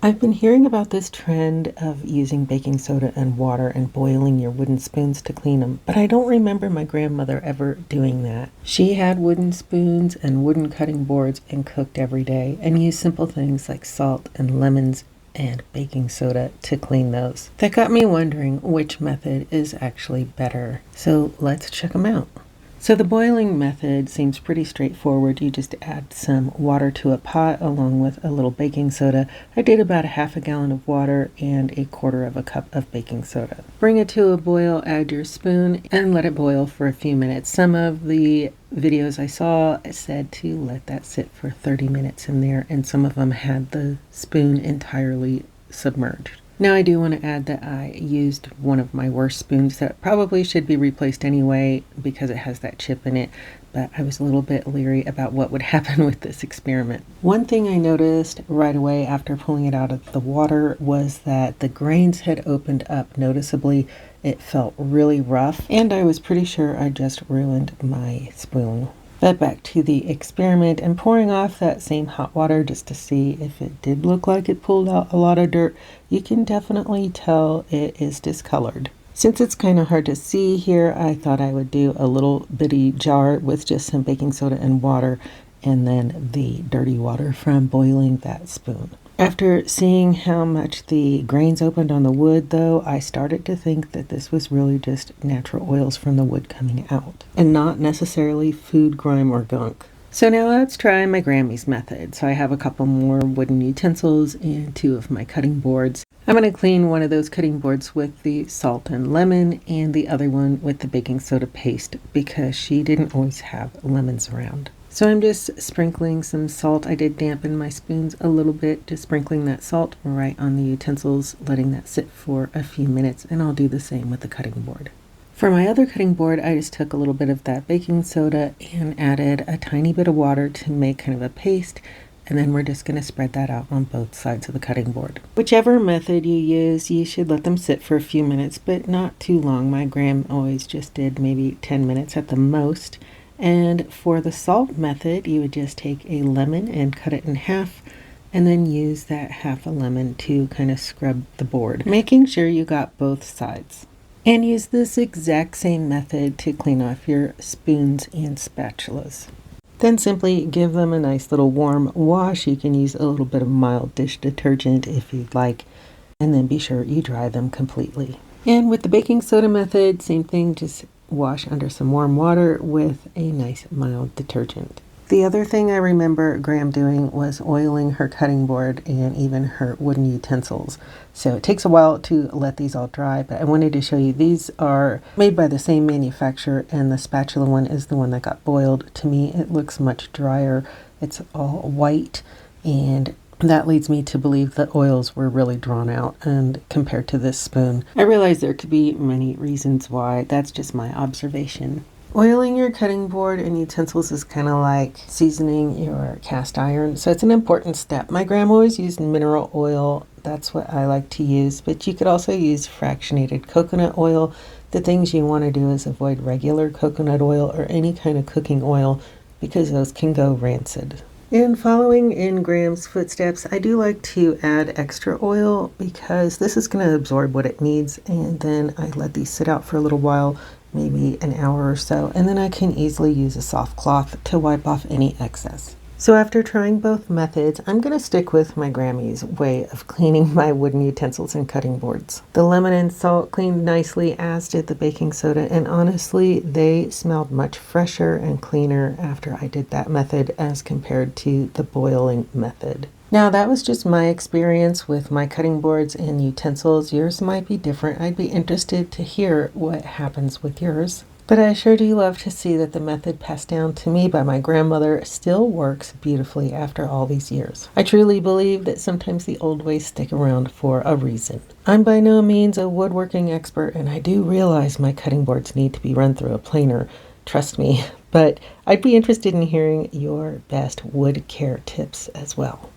I've been hearing about this trend of using baking soda and water and boiling your wooden spoons to clean them, but I don't remember my grandmother ever doing that. She had wooden spoons and wooden cutting boards and cooked every day and used simple things like salt and lemons and baking soda to clean those. That got me wondering which method is actually better. So let's check them out. So the boiling method seems pretty straightforward. You just add some water to a pot along with a little baking soda. I did about a half a gallon of water and a quarter of a cup of baking soda. Bring it to a boil, add your spoon, and let it boil for a few minutes. Some of the videos I saw said to let that sit for 30 minutes in there, and some of them had the spoon entirely submerged. Now I do want to add that I used one of my worst spoons that probably should be replaced anyway because it has that chip in it, but I was a little bit leery about what would happen with this experiment. One thing I noticed right away after pulling it out of the water was that the grains had opened up noticeably. It felt really rough, and I was pretty sure I just ruined my spoon. But back to the experiment and pouring off that same hot water just to see if it did look like it pulled out a lot of dirt. You can definitely tell it is discolored. Since it's kind of hard to see here, I thought I would do a little bitty jar with just some baking soda and water and then the dirty water from boiling that spoon. After seeing how much the grains opened on the wood, though, I started to think that this was really just natural oils from the wood coming out, and not necessarily food grime or gunk. So now let's try my Grammy's method. So I have a couple more wooden utensils and 2 of my cutting boards. I'm going to clean one of those cutting boards with the salt and lemon and the other one with the baking soda paste because she didn't always have lemons around. So I'm just sprinkling some salt. I did dampen my spoons a little bit, just sprinkling that salt right on the utensils, letting that sit for a few minutes, and I'll do the same with the cutting board. For my other cutting board, I just took a little bit of that baking soda and added a tiny bit of water to make kind of a paste, and then we're just going to spread that out on both sides of the cutting board. Whichever method you use, you should let them sit for a few minutes, but not too long. My gram always just did maybe 10 minutes at the most. And for the salt method, you would just take a lemon and cut it in half and then use that half a lemon to kind of scrub the board, making sure you got both sides. And use this exact same method to clean off your spoons and spatulas. Then simply give them a nice little warm wash. You can use a little bit of mild dish detergent if you'd like, and then be sure you dry them completely. And with the baking soda method, same thing, just wash under some warm water with a nice mild detergent. The other thing I remember Graham doing was oiling her cutting board and even her wooden utensils. So it takes a while to let these all dry, but I wanted to show you these are made by the same manufacturer, and the spatula one is the one that got boiled. To me, it looks much drier. It's all white, and that leads me to believe the oils were really drawn out and compared to this spoon. I realize there could be many reasons why. That's just my observation. Oiling your cutting board and utensils is kind of like seasoning your cast iron, so it's an important step. My grandma always used mineral oil. That's what I like to use, but you could also use fractionated coconut oil. The things you want to do is avoid regular coconut oil or any kind of cooking oil because those can go rancid. And following in Graham's footsteps, I do like to add extra oil because this is going to absorb what it needs, and then I let these sit out for a little while, maybe an hour or so, and then I can easily use a soft cloth to wipe off any excess. So after trying both methods, I'm going to stick with my Grammy's way of cleaning my wooden utensils and cutting boards. The lemon and salt cleaned nicely, as did the baking soda, and honestly, they smelled much fresher and cleaner after I did that method as compared to the boiling method. Now, that was just my experience with my cutting boards and utensils. Yours might be different. I'd be interested to hear what happens with yours. But I sure do love to see that the method passed down to me by my grandmother still works beautifully after all these years. I truly believe that sometimes the old ways stick around for a reason. I'm by no means a woodworking expert, and I do realize my cutting boards need to be run through a planer. Trust me. But I'd be interested in hearing your best wood care tips as well.